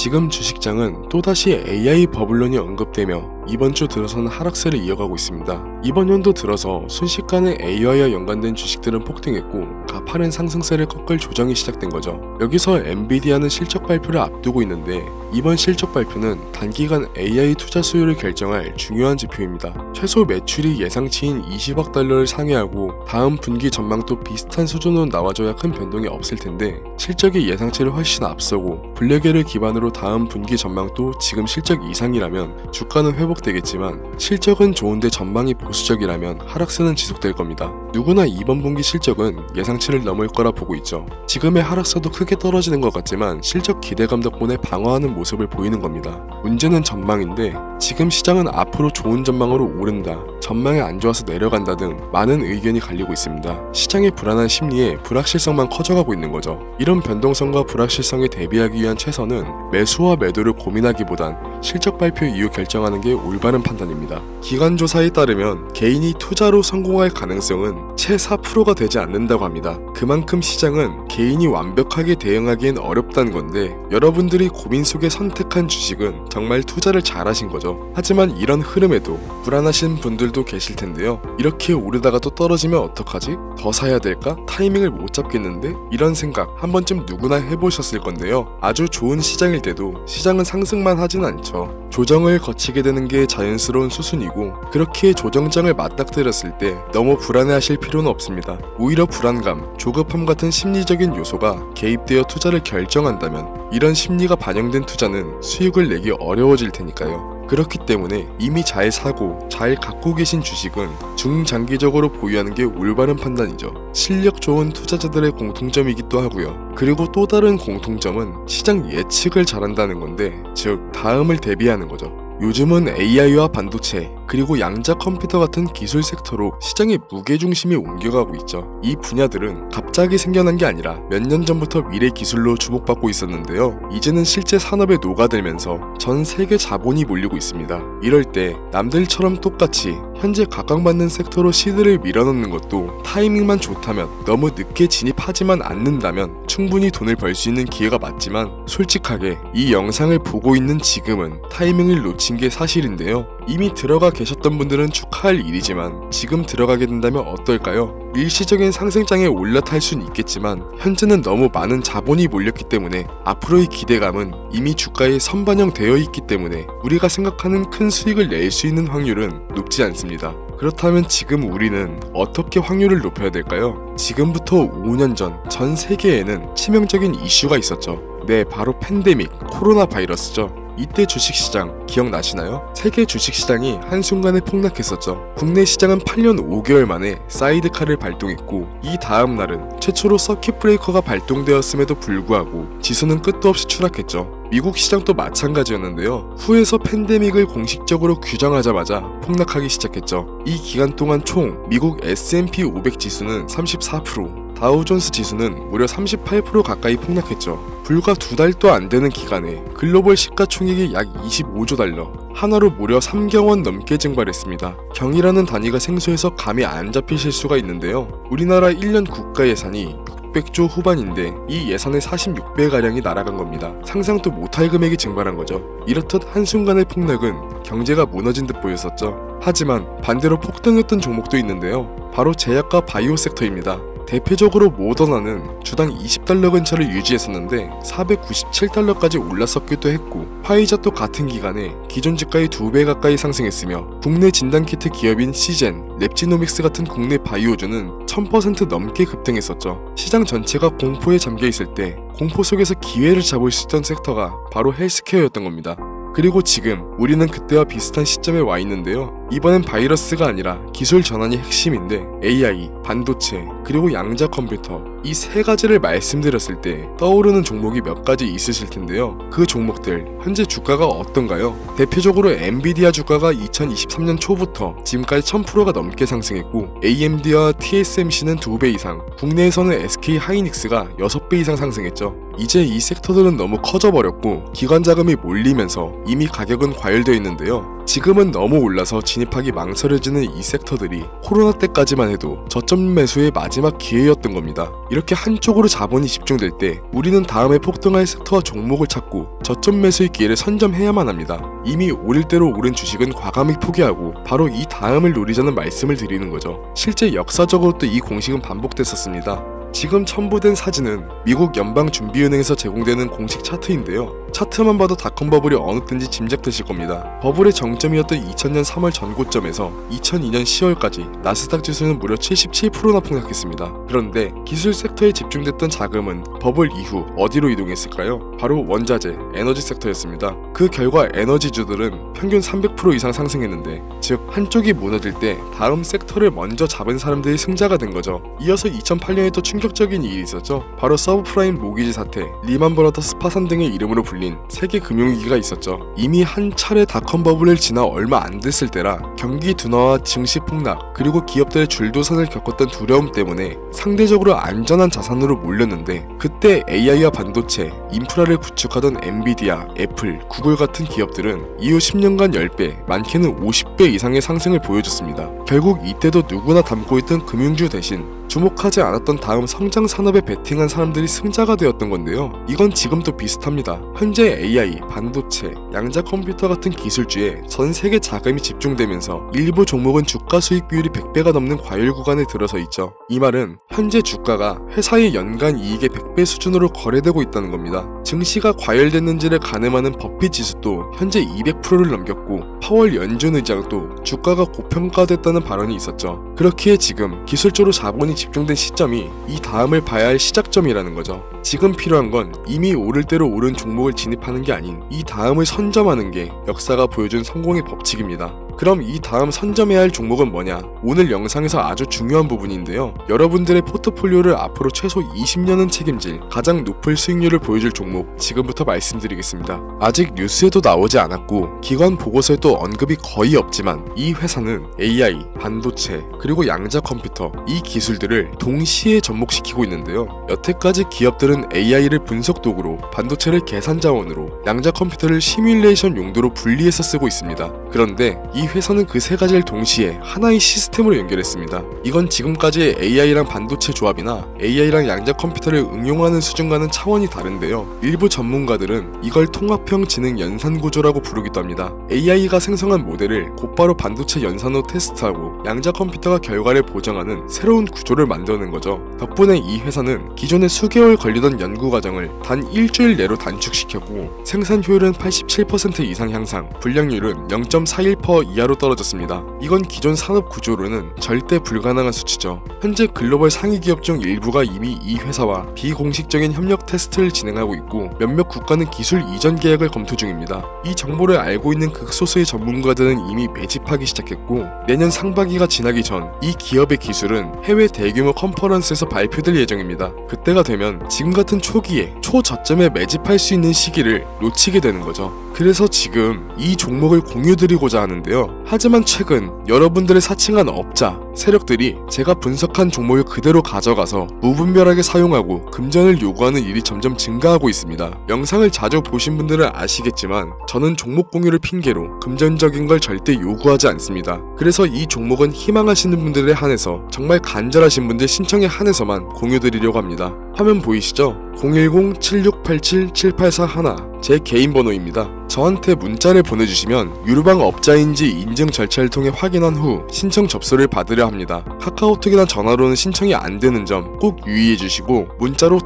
지금 주식장은 또다시 AI 버블론이 언급되며 이번 주 들어서는 하락세를 이어가고 있습니다. 이번 연도 들어서 순식간에 AI와 연관된 주식들은 폭등했고 가파른 상승세를 꺾을 조정이 시작된 거죠. 여기서 엔비디아는 실적 발표를 앞두고 있는데 이번 실적 발표는 단기간 AI 투자 수요를 결정할 중요한 지표입니다. 최소 매출이 예상치인 20억 달러를 상회하고 다음 분기 전망도 비슷한 수준으로 나와줘야 큰 변동이 없을 텐데 실적이 예상치를 훨씬 앞서고 블랙웰을 기반으로 다음 분기 전망도 지금 실적 이상이라면 주가는 회복되겠지만 실적은 좋은데 전망이 보수적이라면 하락세는 지속될 겁니다. 누구나 이번 분기 실적은 예상치를 넘을 거라 보고 있죠. 지금의 하락세도 크게 떨어지는 것 같지만 실적 기대감 덕분에 방어하는 모습을 보이는 겁니다. 문제는 전망인데 지금 시장은 앞으로 좋은 전망으로 오른다, 전망이 안 좋아서 내려간다 등 많은 의견이 갈리고 있습니다. 시장의 불안한 심리에 불확실성만 커져가고 있는 거죠. 이런 변동성과 불확실성에 대비하기 위한 최선은 매수와 매도를 고민하기보단 실적 발표 이후 결정하는 게 올바른 판단입니다. 기관 조사에 따르면 개인이 투자로 성공할 가능성은 채 4%가 되지 않는다고 합니다. 그만큼 시장은 개인이 완벽하게 대응하기엔 어렵다는 건데 여러분들이 고민 속에 선택한 주식은 정말 투자를 잘하신 거죠. 하지만 이런 흐름에도 불안하신 분들도 계실 텐데요. 이렇게 오르다가 또 떨어지면 어떡하지? 더 사야 될까? 타이밍을 못 잡겠는데? 이런 생각 한 번쯤 누구나 해보셨을 건데요. 아주 좋은 시장일 때도 시장은 상승만 하진 않죠. 조정을 거치게 되는 게 자연스러운 수순이고 그렇게 조정장을 맞닥뜨렸을 때 너무 불안해하실 필요는 없습니다. 오히려 불안감, 조급함 같은 심리적인 요소가 개입되어 투자를 결정한다면 이런 심리가 반영된 투자는 수익을 내기 어려워질 테니까요. 그렇기 때문에 이미 잘 사고 잘 갖고 계신 주식은 중장기적으로 보유하는 게 올바른 판단이죠. 실력 좋은 투자자들의 공통점이기도 하고요. 그리고 또 다른 공통점은 시장 예측을 잘한다는 건데 즉 다음을 대비하는 거죠. 요즘은 AI와 반도체 그리고 양자 컴퓨터 같은 기술 섹터로 시장의 무게중심이 옮겨가고 있죠. 이 분야들은 갑자기 생겨난 게 아니라 몇 년 전부터 미래 기술로 주목받고 있었는데요. 이제는 실제 산업에 녹아들면서 전 세계 자본이 몰리고 있습니다. 이럴 때 남들처럼 똑같이 현재 각광받는 섹터로 시드를 밀어넣는 것도 타이밍만 좋다면, 너무 늦게 진입하지만 않는다면 충분히 돈을 벌 수 있는 기회가 맞지만 솔직하게 이 영상을 보고 있는 지금은 타이밍을 놓친 게 사실인데요. 이미 들어가 계셨던 분들은 축하할 일이지만 지금 들어가게 된다면 어떨까요? 일시적인 상승장에 올라탈 순 있겠지만 현재는 너무 많은 자본이 몰렸기 때문에 앞으로의 기대감은 이미 주가에 선반영되어 있기 때문에 우리가 생각하는 큰 수익을 낼 수 있는 확률은 높지 않습니다. 그렇다면 지금 우리는 어떻게 확률을 높여야 될까요? 지금부터 5년 전 세계에는 치명적인 이슈가 있었죠. 네, 바로 팬데믹, 코로나 바이러스죠. 이때 주식시장 기억나시나요? 세계 주식시장이 한순간에 폭락했었죠. 국내 시장은 8년 5개월 만에 사이드카를 발동했고 이 다음 날은 최초로 서킷 브레이커가 발동되었음에도 불구하고 지수는 끝도 없이 추락했죠. 미국 시장도 마찬가지였는데요. 후에서 팬데믹을 공식적으로 규정하자마자 폭락하기 시작했죠. 이 기간 동안 총 미국 S&P 500 지수는 34%, 다우존스 지수는 무려 38% 가까이 폭락했죠. 불과 2달도 안 되는 기간에 글로벌 시가총액이 약 25조 달러, 한화로 무려 3경원 넘게 증발했습니다. 경이라는 단위가 생소해서 감이 안 잡히실 수가 있는데요. 우리나라 1년 국가 예산이 600조 후반인데 이 예산의 46배가량이 날아간 겁니다. 상상도 못할 금액이 증발한 거죠. 이렇듯 한순간의 폭락은 경제가 무너진 듯 보였었죠. 하지만 반대로 폭등했던 종목도 있는데요. 바로 제약과 바이오 섹터입니다. 대표적으로 모더나는 주당 20달러 근처를 유지했었는데 497달러까지 올랐었기도 했고 화이자도 같은 기간에 기존 주가의 2배 가까이 상승했으며 국내 진단키트 기업인 시젠, 랩지노믹스 같은 국내 바이오주는 1000% 넘게 급등했었죠. 시장 전체가 공포에 잠겨있을 때 공포 속에서 기회를 잡을 수 있던 섹터가 바로 헬스케어였던 겁니다. 그리고 지금 우리는 그때와 비슷한 시점에 와 있는데요. 이번엔 바이러스가 아니라 기술 전환이 핵심인데 AI, 반도체, 그리고 양자 컴퓨터 이 세 가지를 말씀드렸을 때 떠오르는 종목이 몇 가지 있으실 텐데요. 그 종목들 현재 주가가 어떤가요? 대표적으로 엔비디아 주가가 2023년 초부터 지금까지 1000%가 넘게 상승했고 AMD와 TSMC는 2배 이상, 국내에서는 SK 하이닉스가 6배 이상 상승했죠. 이제 이 섹터들은 너무 커져버렸고 기관 자금이 몰리면서 이미 가격은 과열되어 있는데요. 지금은 너무 올라서 진입하기 망설여지는 이 섹터들이 코로나 때까지만 해도 저점 매수의 마지막 기회였던 겁니다. 이렇게 한쪽으로 자본이 집중될 때 우리는 다음에 폭등할 섹터와 종목을 찾고 저점 매수의 기회를 선점해야만 합니다. 이미 오를 대로 오른 주식은 과감히 포기하고 바로 이 다음을 노리자는 말씀을 드리는 거죠. 실제 역사적으로도 이 공식은 반복됐었습니다. 지금 첨부된 사진은 미국 연방준비은행에서 제공되는 공식 차트인데요. 차트만 봐도 닷컴 버블이 어느 때인지 짐작되실 겁니다. 버블의 정점이었던 2000년 3월 전고점에서 2002년 10월까지 나스닥 지수는 무려 77%나 폭락했습니다. 그런데 기술 섹터에 집중됐던 자금은 버블 이후 어디로 이동했을까요? 바로 원자재, 에너지 섹터였습니다. 그 결과 에너지주들은 평균 300% 이상 상승했는데, 즉 한쪽이 무너질 때 다음 섹터를 먼저 잡은 사람들이 승자가 된 거죠. 이어서 2008년에 또 충격적인 일이 있었죠. 바로 서브프라임 모기지 사태, 리만 브라더스 파산 등의 이름으로 불린 세계 금융위기가 있었죠. 이미 한 차례 닷컴 버블을 지나 얼마 안 됐을 때라 경기 둔화와 증시 폭락, 그리고 기업들의 줄도산을 겪었던 두려움 때문에 상대적으로 안전한 자산으로 몰렸는데, 그때 AI와 반도체, 인프라를 구축하던 엔비디아, 애플, 구글 같은 기업들은 이후 10년간 10배, 많게는 50배 이상의 상승을 보여줬습니다. 결국 이때도 누구나 담고 있던 금융주 대신 주목하지 않았던 다음 성장 산업에 베팅한 사람들이 승자가 되었던 건데요. 이건 지금도 비슷합니다. 현재 AI, 반도체, 양자 컴퓨터 같은 기술주에 전 세계 자금이 집중되면서 일부 종목은 주가 수익 비율이 100배가 넘는 과열 구간에 들어서 있죠. 이 말은 현재 주가가 회사의 연간 이익의 100배 수준으로 거래되고 있다는 겁니다. 증시가 과열됐는지를 가늠하는 버핏 지수도 현재 200%를 넘겼고, 파월 연준 의장도 주가가 고평가됐다는 발언이 있었죠. 그렇기에 지금 기술적으로 자본이 집중된 시점이 이 다음을 봐야 할 시작점이라는 거죠. 지금 필요한 건 이미 오를 대로 오른 종목을 진입하는 게 아닌 이 다음을 선점하는 게 역사가 보여준 성공의 법칙입니다. 그럼 이 다음 선점해야 할 종목은 뭐냐? 오늘 영상에서 아주 중요한 부분인데요. 여러분들의 포트폴리오를 앞으로 최소 20년은 책임질 가장 높은 수익률을 보여줄 종목, 지금부터 말씀드리겠습니다. 아직 뉴스에도 나오지 않았고 기관 보고서에도 언급이 거의 없지만, 이 회사는 AI, 반도체, 그리고 양자 컴퓨터, 이 기술들을 동시에 접목시키고 있는데요. 여태까지 기업들은 AI를 분석 도구로, 반도체를 계산 자원으로, 양자 컴퓨터를 시뮬레이션 용도로 분리해서 쓰고 있습니다. 그런데 이 회사는 그 세 가지를 동시에 하나의 시스템으로 연결했습니다. 이건 지금까지의 AI랑 반도체 조합이나 AI랑 양자 컴퓨터를 응용하는 수준과는 차원이 다른데요. 일부 전문가들은 이걸 통합형 지능 연산 구조라고 부르기도 합니다. AI가 생성한 모델을 곧바로 반도체 연산으로 테스트하고 양자 컴퓨터가 결과를 보정하는 새로운 구조를 만드는 거죠. 덕분에 이 회사는 기존에 수개월 걸리던 연구 과정을 단 일주일 내로 단축시켰고, 생산 효율은 87% 이상 향상, 불량률은 0.41% 이하로 떨어졌습니다. 이건 기존 산업 구조로는 절대 불가능한 수치죠. 현재 글로벌 상위 기업 중 일부가 이미 이 회사와 비공식적인 협력 테스트를 진행하고 있고, 몇몇 국가는 기술 이전 계약을 검토 중입니다. 이 정보를 알고 있는 극소수의 전문가들은 이미 매집하기 시작했고, 내년 상반기가 지나기 전 이 기업의 기술은 해외 대규모 컨퍼런스에서 발표될 예정입니다. 그때가 되면 지금 같은 초기에 초저점에 매집할 수 있는 시기를 놓치게 되는 거죠. 그래서 지금 이 종목을 공유드리고자 하는데요. 하지만 최근 여러분들의 사칭한 업자, 세력들이 제가 분석한 종목을 그대로 가져가서 무분별하게 사용하고 금전을 요구하는 일이 점점 증가하고 있습니다. 영상을 자주 보신 분들은 아시겠지만 저는 종목 공유를 핑계로 금전적인 걸 절대 요구하지 않습니다. 그래서 이 종목은 희망하시는 분들에 한해서, 정말 간절하신 분들 신청에 한해서만 공유드리려고 합니다. 화면 보이시죠? 010-7687-7841 제 개인 번호입니다. 저한테 문자를 보내주시면 유루방 업자인지 인증 절차를 통해 확인한 후 신청 접수를 받으려 합니다. 카카오톡이나 전화로는 신청이 안 되는 점 꼭 유의해주시고, 문자로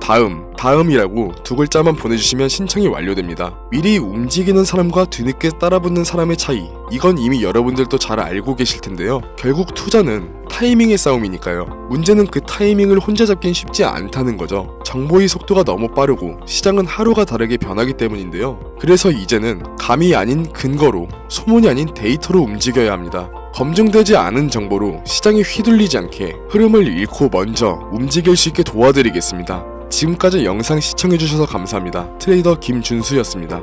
다음이라고 두 글자만 보내주시면 신청이 완료됩니다. 미리 움직이는 사람과 뒤늦게 따라붙는 사람의 차이, 이건 이미 여러분들도 잘 알고 계실 텐데요. 결국 투자는 타이밍의 싸움이니까요. 문제는 그 타이밍을 혼자 잡긴 쉽지 않다는 거죠. 정보의 속도가 너무 빠르고 시장은 하루가 다르게 변하기 때문인데요. 그래서 이제는 감이 아닌 근거로, 소문이 아닌 데이터로 움직여야 합니다. 검증되지 않은 정보로 시장이 휘둘리지 않게 흐름을 잃고 먼저 움직일 수 있게 도와드리겠습니다. 지금까지 영상 시청해주셔서 감사합니다. 트레이더 김준수였습니다.